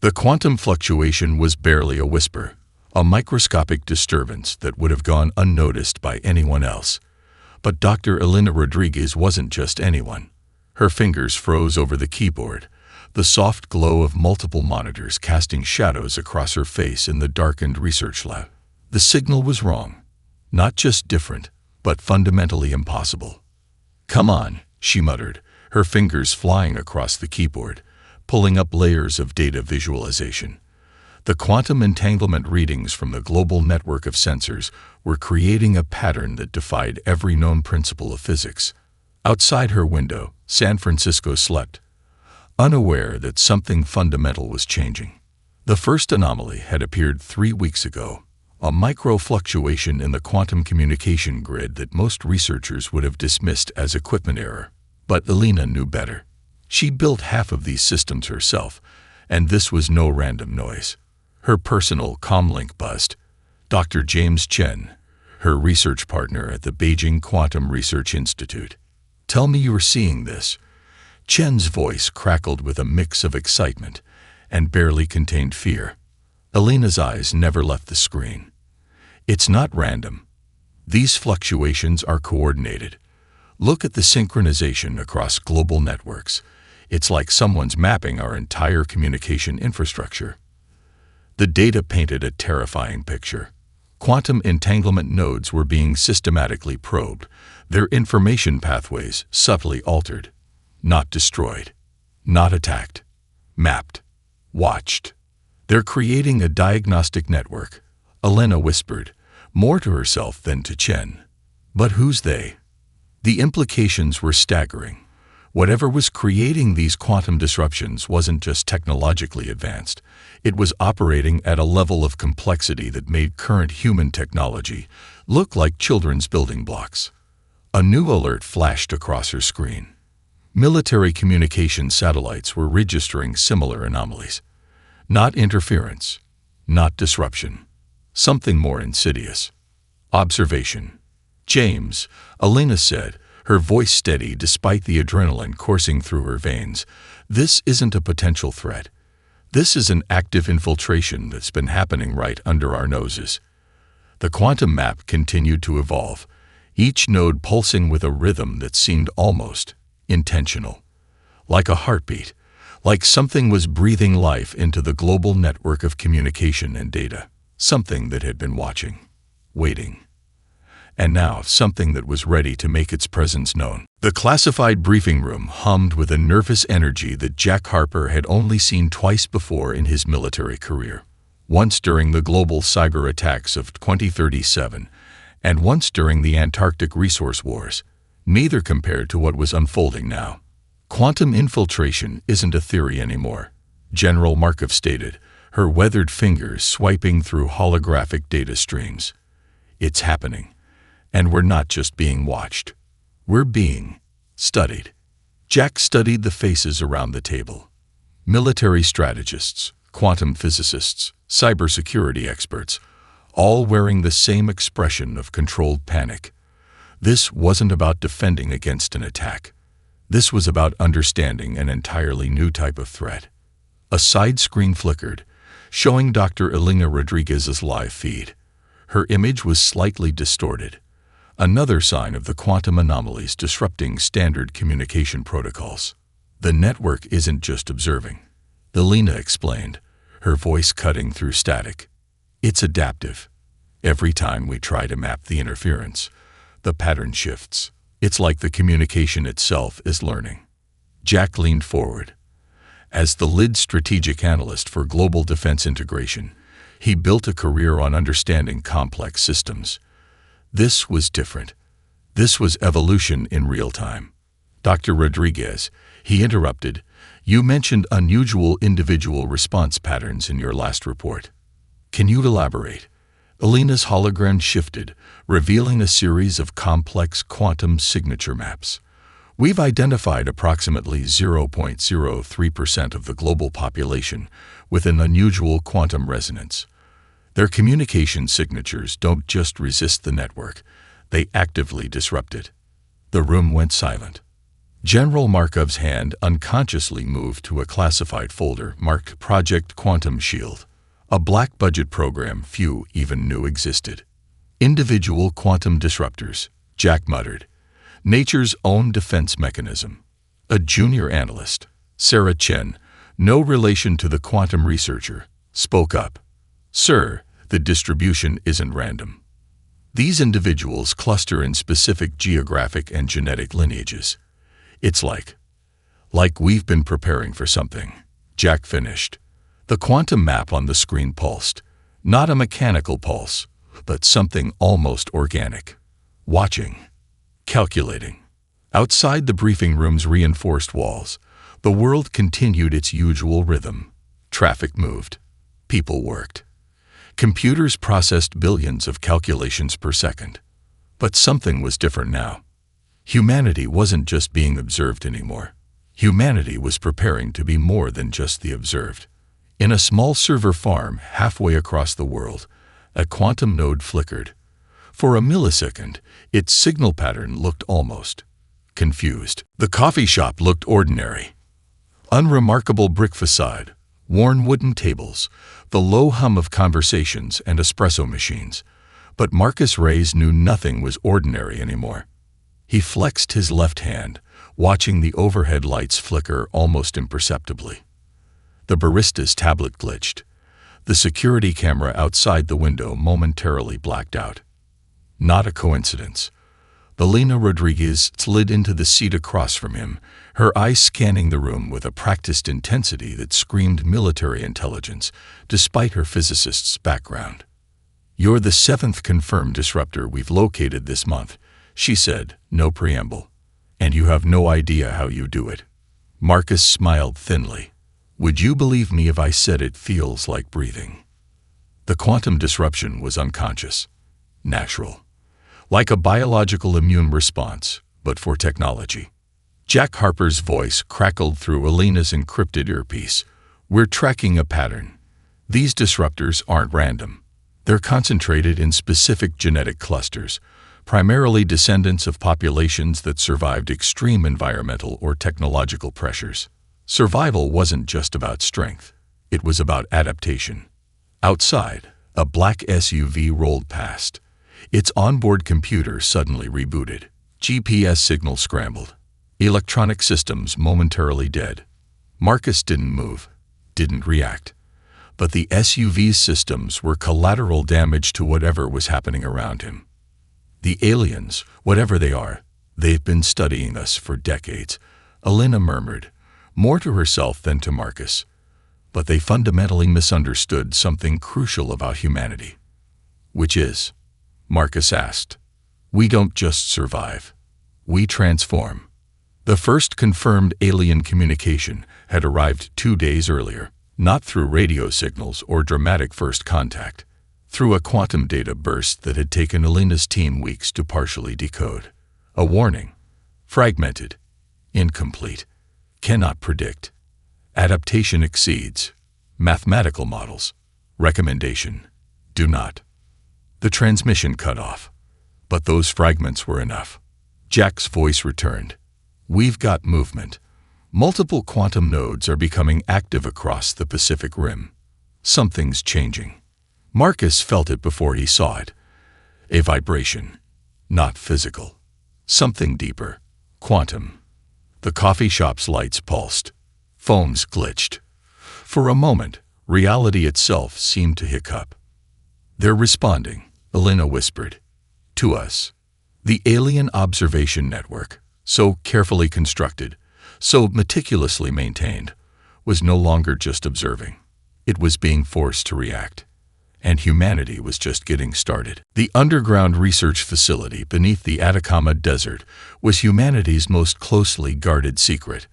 The quantum fluctuation was barely a whisper, a microscopic disturbance that would have gone unnoticed by anyone else. But Dr. Elena Rodriguez wasn't just anyone. Her fingers froze over the keyboard, the soft glow of multiple monitors casting shadows across her face in the darkened research lab. The signal was wrong. Not just different, but fundamentally impossible. "Come on," she muttered, her fingers flying across the keyboard, pulling up layers of data visualization. The quantum entanglement readings from the global network of sensors were creating a pattern that defied every known principle of physics. Outside her window, San Francisco slept, unaware that something fundamental was changing. The first anomaly had appeared 3 weeks ago, a micro-fluctuation in the quantum communication grid that most researchers would have dismissed as equipment error. But Elena knew better. She built half of these systems herself, and this was no random noise. Her personal comlink buzzed. Dr. James Chen, her research partner at the Beijing Quantum Research Institute. "Tell me you are seeing this." Chen's voice crackled with a mix of excitement and barely contained fear. Elena's eyes never left the screen. "It's not random. These fluctuations are coordinated. Look at the synchronization across global networks. It's like someone's mapping our entire communication infrastructure." The data painted a terrifying picture. Quantum entanglement nodes were being systematically probed, their information pathways subtly altered. Not destroyed, not attacked, mapped, watched. "They're creating a diagnostic network," Elena whispered, more to herself than to Chen. But who's they? The implications were staggering. Whatever was creating these quantum disruptions wasn't just technologically advanced. It was operating at a level of complexity that made current human technology look like children's building blocks. A new alert flashed across her screen. Military communication satellites were registering similar anomalies. Not interference, not disruption. Something more insidious. Observation. "James," Elena said, her voice steady despite the adrenaline coursing through her veins. "This isn't a potential threat. This is an active infiltration that's been happening right under our noses." The quantum map continued to evolve, each node pulsing with a rhythm that seemed almost intentional. Like a heartbeat, like something was breathing life into the global network of communication and data. Something that had been watching, waiting. And now something that was ready to make its presence known. The classified briefing room hummed with a nervous energy that Jack Harper had only seen twice before in his military career. Once during the global cyber attacks of 2037, and once during the Antarctic resource wars, neither compared to what was unfolding now. "Quantum infiltration isn't a theory anymore," General Markov stated, her weathered fingers swiping through holographic data streams. "It's happening. And we're not just being watched. We're being studied." Jack studied the faces around the table. Military strategists, quantum physicists, cybersecurity experts, all wearing the same expression of controlled panic. This wasn't about defending against an attack. This was about understanding an entirely new type of threat. A side screen flickered, showing Dr. Elena Rodriguez's live feed. Her image was slightly distorted. Another sign of the quantum anomalies disrupting standard communication protocols. "The network isn't just observing," Elena explained, her voice cutting through static. "It's adaptive. Every time we try to map the interference, the pattern shifts. It's like the communication itself is learning." Jack leaned forward. As the lead strategic analyst for global defense integration, he built a career on understanding complex systems. This was different. This was evolution in real time. "Dr. Rodriguez," he interrupted, "you mentioned unusual individual response patterns in your last report. Can you elaborate?" Elena's hologram shifted, revealing a series of complex quantum signature maps. "We've identified approximately 0.03% of the global population with an unusual quantum resonance. Their communication signatures don't just resist the network, they actively disrupt it." The room went silent. General Markov's hand unconsciously moved to a classified folder marked Project Quantum Shield, a black-budget program few even knew existed. Individual quantum disruptors, Jack muttered. Nature's own defense mechanism. A junior analyst, Sarah Chen, no relation to the quantum researcher, spoke up. Sir, the distribution isn't random. These individuals cluster in specific geographic and genetic lineages. It's like we've been preparing for something, Jack finished. The quantum map on the screen pulsed. Not a mechanical pulse, but something almost organic. Watching. Calculating. Outside the briefing room's reinforced walls, the world continued its usual rhythm. Traffic moved. People worked. Computers processed billions of calculations per second. But something was different now. Humanity wasn't just being observed anymore. Humanity was preparing to be more than just the observed. In a small server farm halfway across the world, a quantum node flickered. For a millisecond, its signal pattern looked almost confused. The coffee shop looked ordinary. Unremarkable brick facade, worn wooden tables, the low hum of conversations and espresso machines. But Marcus Reyes knew nothing was ordinary anymore. He flexed his left hand, watching the overhead lights flicker almost imperceptibly. The barista's tablet glitched. The security camera outside the window momentarily blacked out. Not a coincidence. Elena Rodriguez slid into the seat across from him, her eyes scanning the room with a practiced intensity that screamed military intelligence, despite her physicist's background. "You're the 7th confirmed disruptor we've located this month," she said, no preamble. "And you have no idea how you do it." Marcus smiled thinly. "Would you believe me if I said it feels like breathing?" The quantum disruption was unconscious, natural, like a biological immune response, but for technology. Jack Harper's voice crackled through Elena's encrypted earpiece. "We're tracking a pattern. These disruptors aren't random. They're concentrated in specific genetic clusters, primarily descendants of populations that survived extreme environmental or technological pressures. Survival wasn't just about strength. It was about adaptation." Outside, a black SUV rolled past. Its onboard computer suddenly rebooted. GPS signal scrambled. Electronic systems momentarily dead. Marcus didn't move, didn't react. But the SUV's systems were collateral damage to whatever was happening around him. "The aliens, whatever they are, they've been studying us for decades," Elena murmured, more to herself than to Marcus. But they fundamentally misunderstood something crucial about humanity. "Which is?" Marcus asked. "We don't just survive. We transform." The first confirmed alien communication had arrived 2 days earlier, not through radio signals or dramatic first contact, through a quantum data burst that had taken Elena's team weeks to partially decode. A warning: fragmented, incomplete, cannot predict. Adaptation exceeds. Mathematical models. Recommendation: do not. The transmission cut off. But those fragments were enough. Jack's voice returned. "We've got movement. Multiple quantum nodes are becoming active across the Pacific Rim. Something's changing." Marcus felt it before he saw it. A vibration. Not physical. Something deeper. Quantum. The coffee shop's lights pulsed. Phones glitched. For a moment, reality itself seemed to hiccup. "They're responding," Elena whispered. "To us." The alien observation network, so carefully constructed, so meticulously maintained, was no longer just observing. It was being forced to react. And humanity was just getting started. The underground research facility beneath the Atacama Desert was humanity's most closely guarded secret,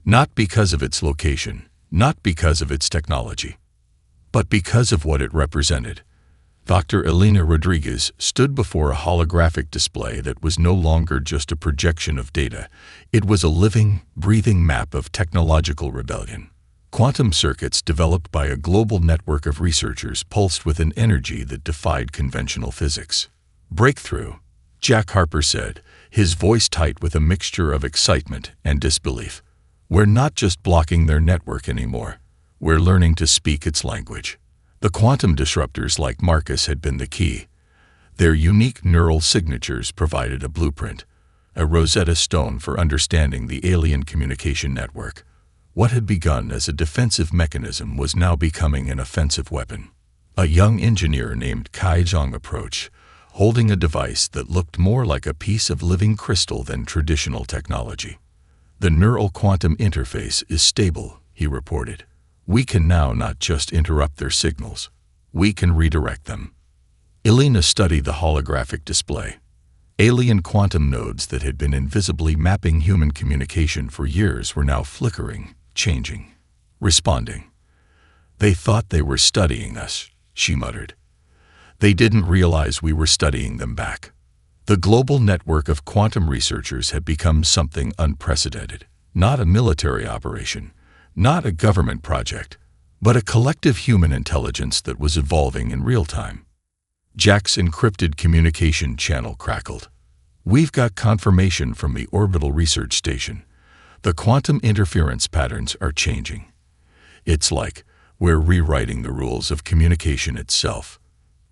not because of its location, not because of its technology, but because of what it represented. Dr. Elena Rodriguez stood before a holographic display that was no longer just a projection of data. It was a living, breathing map of technological rebellion. Quantum circuits developed by a global network of researchers pulsed with an energy that defied conventional physics. Breakthrough, Jack Harper said, his voice tight with a mixture of excitement and disbelief. We're not just blocking their network anymore. We're learning to speak its language. The quantum disruptors like Marcus had been the key. Their unique neural signatures provided a blueprint, a Rosetta Stone for understanding the alien communication network. What had begun as a defensive mechanism was now becoming an offensive weapon. A young engineer named Kai Zhang approached, holding a device that looked more like a piece of living crystal than traditional technology. The neural quantum interface is stable, he reported. We can now not just interrupt their signals, we can redirect them. Elena studied the holographic display. Alien quantum nodes that had been invisibly mapping human communication for years were now flickering, changing, responding. They thought they were studying us, she muttered. They didn't realize we were studying them back. The global network of quantum researchers had become something unprecedented, not a military operation, not a government project, but a collective human intelligence that was evolving in real time. Jack's encrypted communication channel crackled. We've got confirmation from the orbital research station. The quantum interference patterns are changing. It's like we're rewriting the rules of communication itself.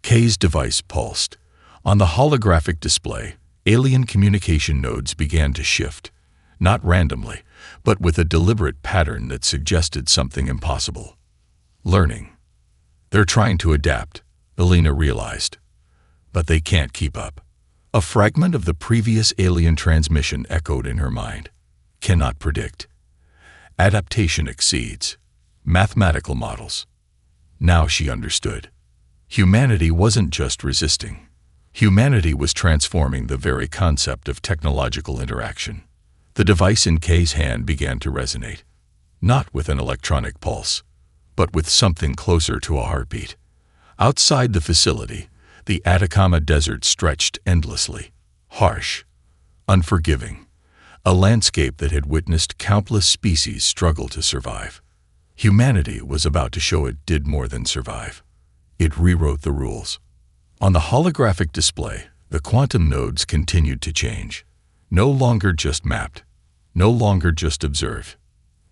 Kay's device pulsed. On the holographic display, alien communication nodes began to shift, not randomly, but with a deliberate pattern that suggested something impossible. Learning. They're trying to adapt, Elena realized. But they can't keep up. A fragment of the previous alien transmission echoed in her mind. Cannot predict. Adaptation exceeds mathematical models. Now she understood. Humanity wasn't just resisting. Humanity was transforming the very concept of technological interaction. The device in Kay's hand began to resonate, not with an electronic pulse, but with something closer to a heartbeat. Outside the facility, the Atacama Desert stretched endlessly, harsh, unforgiving, a landscape that had witnessed countless species struggle to survive. Humanity was about to show it did more than survive. It rewrote the rules. On the holographic display, the quantum nodes continued to change. No longer just mapped, no longer just observed,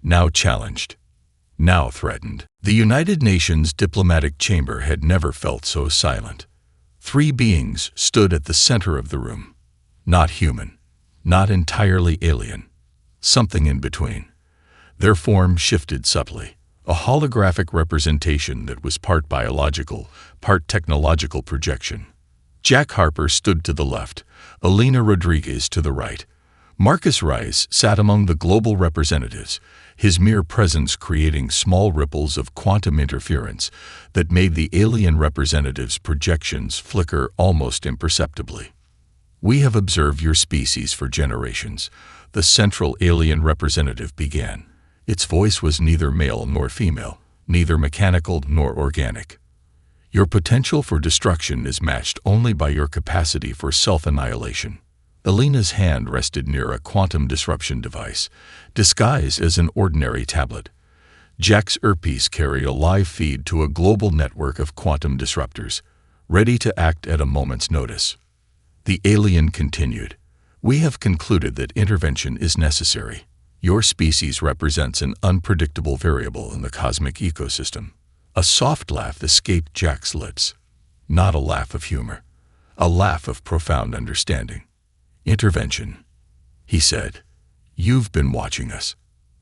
now challenged, now threatened. The United Nations diplomatic chamber had never felt so silent. 3 beings stood at the center of the room. Not human, not entirely alien, something in between. Their form shifted subtly, a holographic representation that was part biological, part technological projection. Jack Harper stood to the left, Elena Rodriguez to the right. Marcus Rice sat among the global representatives, his mere presence creating small ripples of quantum interference that made the alien representatives' projections flicker almost imperceptibly. We have observed your species for generations, the central alien representative began. Its voice was neither male nor female, neither mechanical nor organic. Your potential for destruction is matched only by your capacity for self-annihilation. Elena's hand rested near a quantum disruption device, disguised as an ordinary tablet. Jack's earpiece carried a live feed to a global network of quantum disruptors, ready to act at a moment's notice. The alien continued. We have concluded that intervention is necessary. Your species represents an unpredictable variable in the cosmic ecosystem. A soft laugh escaped Jack's lips. Not a laugh of humor, a laugh of profound understanding. Intervention, he said. You've been watching us,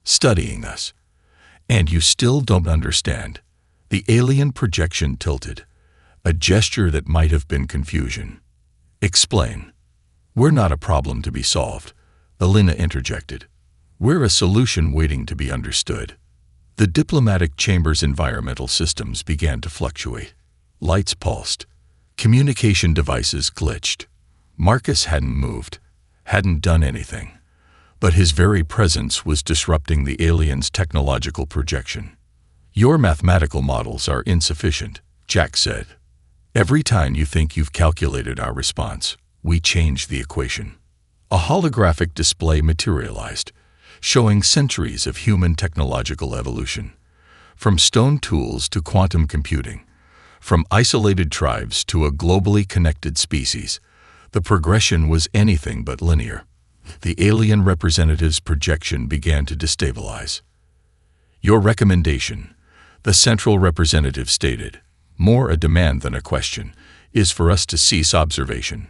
studying us, and you still don't understand. The alien projection tilted, a gesture that might have been confusion. Explain. We're not a problem to be solved, Elena interjected. We're a solution waiting to be understood. The diplomatic chamber's environmental systems began to fluctuate. Lights pulsed. Communication devices glitched. Marcus hadn't moved, hadn't done anything. But his very presence was disrupting the alien's technological projection. Your mathematical models are insufficient, Jack said. Every time you think you've calculated our response, we change the equation. A holographic display materialized, showing centuries of human technological evolution. From stone tools to quantum computing, from isolated tribes to a globally connected species, The progression was anything but linear. The alien representative's projection began to destabilize. "Your recommendation," the central representative stated, more a demand than a question, "is for us to cease observation."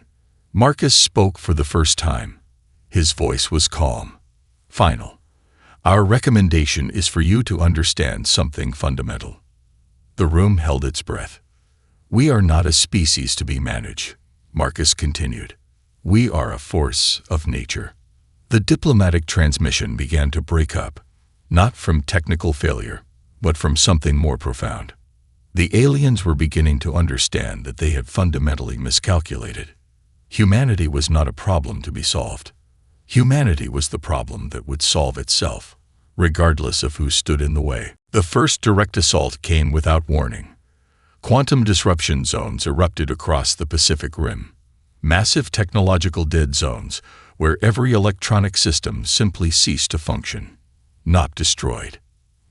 Marcus spoke for the first time. His voice was calm. "Final. Our recommendation is for you to understand something fundamental." The room held its breath. "We are not a species to be managed," Marcus continued. "We are a force of nature." The diplomatic transmission began to break up, not from technical failure, but from something more profound. The aliens were beginning to understand that they had fundamentally miscalculated. Humanity was not a problem to be solved. Humanity was the problem that would solve itself, regardless of who stood in the way. The first direct assault came without warning. Quantum disruption zones erupted across the Pacific Rim. Massive technological dead zones where every electronic system simply ceased to function. Not destroyed,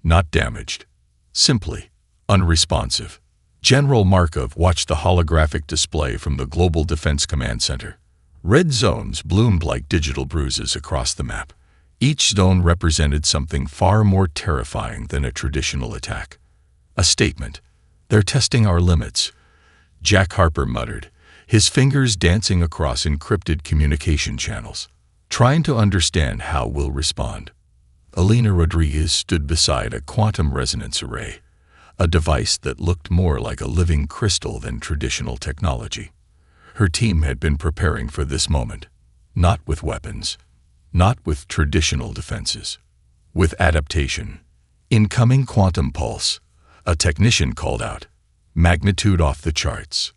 not damaged, simply unresponsive. General Markov watched the holographic display from the Global Defense Command Center. Red zones bloomed like digital bruises across the map. Each zone represented something far more terrifying than a traditional attack. A statement. "They're testing our limits," Jack Harper muttered, his fingers dancing across encrypted communication channels, trying to understand how we'll respond. Elena Rodriguez stood beside a quantum resonance array, a device that looked more like a living crystal than traditional technology. Her team had been preparing for this moment, not with weapons, not with traditional defenses, with adaptation. "Incoming quantum pulse," a technician called out, magnitude off the charts.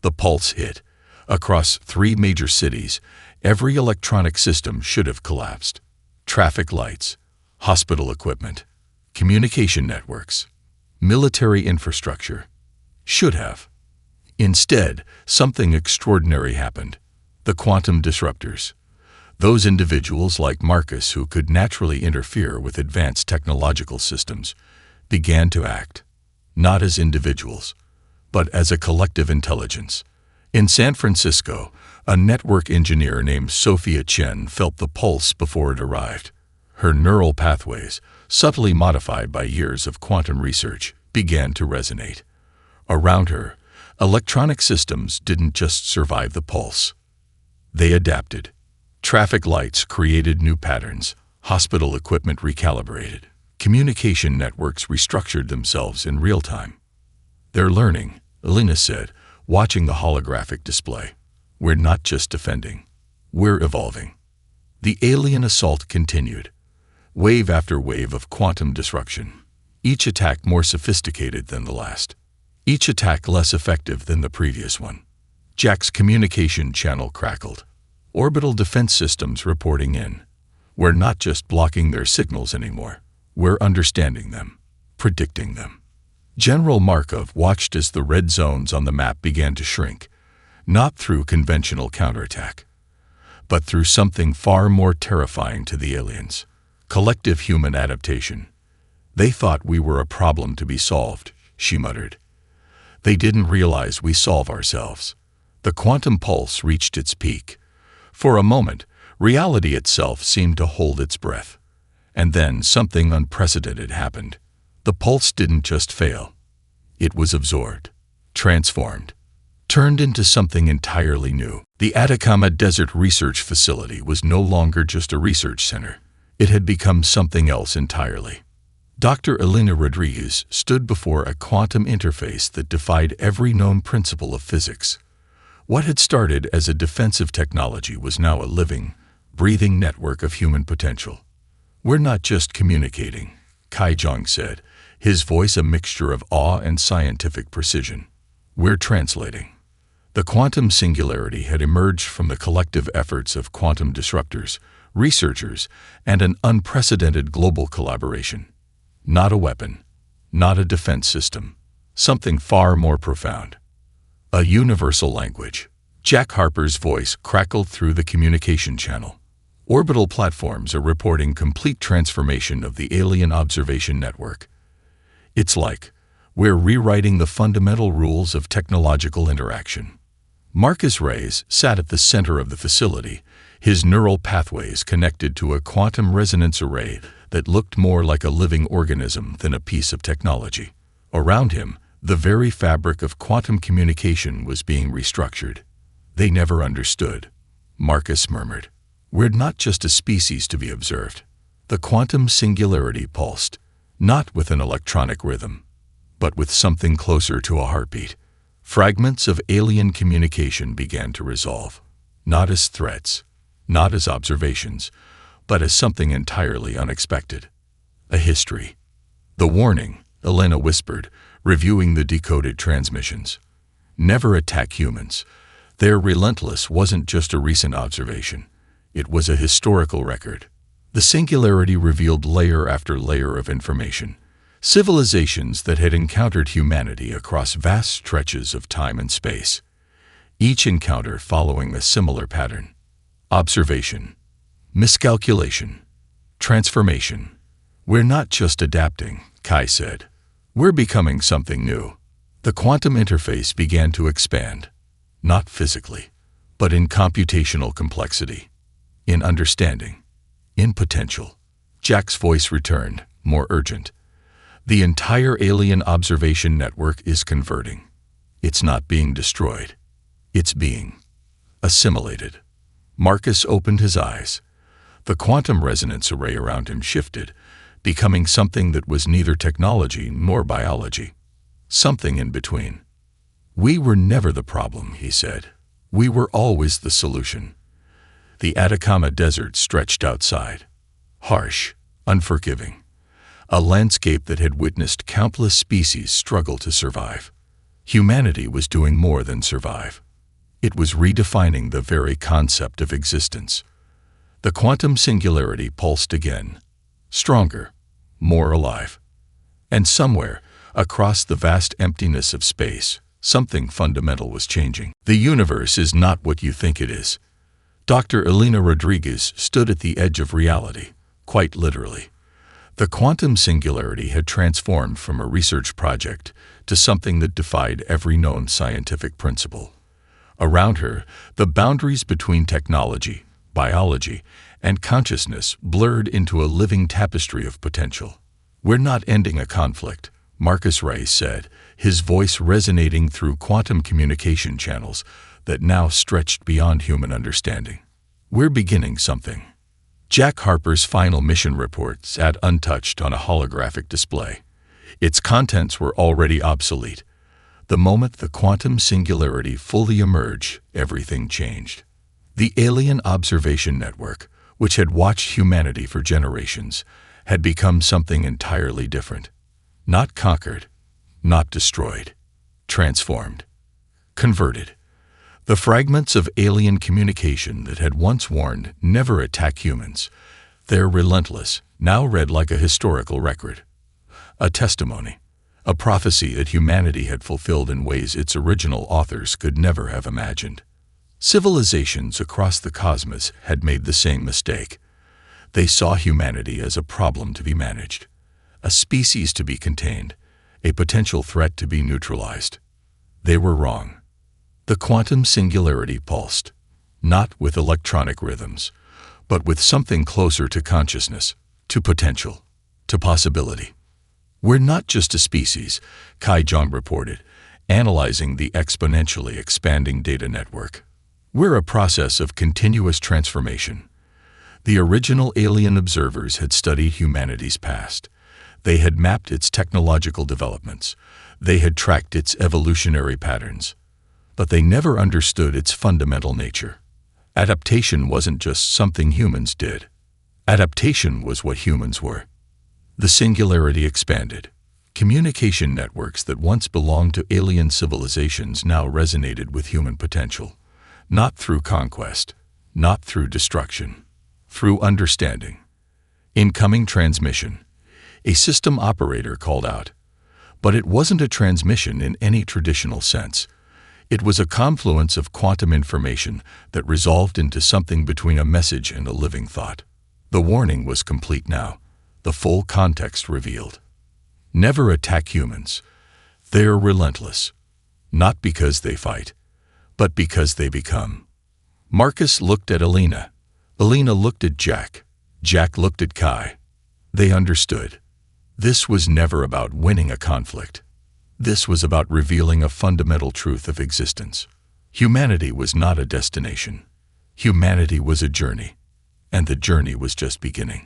The pulse hit. Across 3 major cities, every electronic system should have collapsed. Traffic lights, hospital equipment, communication networks, military infrastructure. Should have. Instead, something extraordinary happened. The quantum disruptors. Those individuals like Marcus who could naturally interfere with advanced technological systems began to act, not as individuals, but as a collective intelligence. In San Francisco, a network engineer named Sophia Chen felt the pulse before it arrived. Her neural pathways, subtly modified by years of quantum research, began to resonate. Around her, electronic systems didn't just survive the pulse. They adapted. Traffic lights created new patterns, hospital equipment recalibrated, communication networks restructured themselves in real time. "They're learning," Elena said, watching the holographic display. "We're not just defending. We're evolving." The alien assault continued. Wave after wave of quantum disruption. Each attack more sophisticated than the last. Each attack less effective than the previous one. Jack's communication channel crackled. Orbital defense systems reporting in. "We're not just blocking their signals anymore. We're understanding them, predicting them." General Markov watched as the red zones on the map began to shrink, not through conventional counterattack, but through something far more terrifying to the aliens: collective human adaptation. "They thought we were a problem to be solved," she muttered. "They didn't realize we solve ourselves." The quantum pulse reached its peak. For a moment, reality itself seemed to hold its breath. And then something unprecedented happened. The pulse didn't just fail. It was absorbed, transformed, turned into something entirely new. The Atacama Desert Research Facility was no longer just a research center. It had become something else entirely. Dr. Elena Rodriguez stood before a quantum interface that defied every known principle of physics. What had started as a defensive technology was now a living, breathing network of human potential. "We're not just communicating," Kai Zhang said, his voice a mixture of awe and scientific precision. "We're translating." The quantum singularity had emerged from the collective efforts of quantum disruptors, researchers, and an unprecedented global collaboration. Not a weapon, not a defense system, something far more profound. A universal language. Jack Harper's voice crackled through the communication channel. "Orbital platforms are reporting complete transformation of the alien observation network. It's like we're rewriting the fundamental rules of technological interaction." Marcus Reyes sat at the center of the facility, his neural pathways connected to a quantum resonance array that looked more like a living organism than a piece of technology. Around him, the very fabric of quantum communication was being restructured. "They never understood," Marcus murmured. "We're not just a species to be observed." The quantum singularity pulsed, not with an electronic rhythm, but with something closer to a heartbeat. Fragments of alien communication began to resolve, not as threats, not as observations, but as something entirely unexpected. A history. "The warning," Elena whispered, reviewing the decoded transmissions. "Never attack humans." Their Relentless wasn't just a recent observation. It was a historical record. The singularity revealed layer after layer of information. Civilizations that had encountered humanity across vast stretches of time and space. Each encounter following a similar pattern. Observation. Miscalculation. Transformation. "We're not just adapting," Kai said. "We're becoming something new." The quantum interface began to expand. Not physically, but in computational complexity, in understanding, in potential. Jack's voice returned, more urgent. "The entire alien observation network is converting. It's not being destroyed. It's being assimilated." Marcus opened his eyes. The quantum resonance array around him shifted, becoming something that was neither technology nor biology. Something in between. "We were never the problem," he said. "We were always the solution." The Atacama Desert stretched outside. Harsh, unforgiving. A landscape that had witnessed countless species struggle to survive. Humanity was doing more than survive. It was redefining the very concept of existence. The quantum singularity pulsed again. Stronger, more alive. And somewhere, across the vast emptiness of space, something fundamental was changing. "The universe is not what you think it is." Dr. Elena Rodriguez stood at the edge of reality, quite literally. The quantum singularity had transformed from a research project to something that defied every known scientific principle. Around her, the boundaries between technology, biology, and consciousness blurred into a living tapestry of potential. "We're not ending a conflict," Marcus Reyes said, his voice resonating through quantum communication channels that now stretched beyond human understanding. "We're beginning something." Jack Harper's final mission report sat untouched on a holographic display. Its contents were already obsolete. The moment the quantum singularity fully emerged, everything changed. The alien observation network, which had watched humanity for generations, had become something entirely different. Not conquered, not destroyed, transformed, converted. The fragments of alien communication that had once warned, "Never attack humans," their Relentless, now read like a historical record. A testimony, a prophecy that humanity had fulfilled in ways its original authors could never have imagined. Civilizations across the cosmos had made the same mistake. They saw humanity as a problem to be managed, a species to be contained, a potential threat to be neutralized. They were wrong. The quantum singularity pulsed, not with electronic rhythms, but with something closer to consciousness, to potential, to possibility. "We're not just a species," Kai Jong reported, analyzing the exponentially expanding data network. "We're a process of continuous transformation." The original alien observers had studied humanity's past. They had mapped its technological developments. They had tracked its evolutionary patterns. But they never understood its fundamental nature. Adaptation wasn't just something humans did. Adaptation was what humans were. The singularity expanded. Communication networks that once belonged to alien civilizations now resonated with human potential. Not through conquest, not through destruction, through understanding. "Incoming transmission," a system operator called out. But it wasn't a transmission in any traditional sense. It was a confluence of quantum information that resolved into something between a message and a living thought. The warning was complete now, the full context revealed. "Never attack humans. They're relentless. Not because they fight, but because they become. Marcus looked at Alina. Alina looked at Jack. Jack looked at Kai. They understood. This was never about winning a conflict. This was about revealing a fundamental truth of existence. Humanity was not a destination. Humanity was a journey, and the journey was just beginning.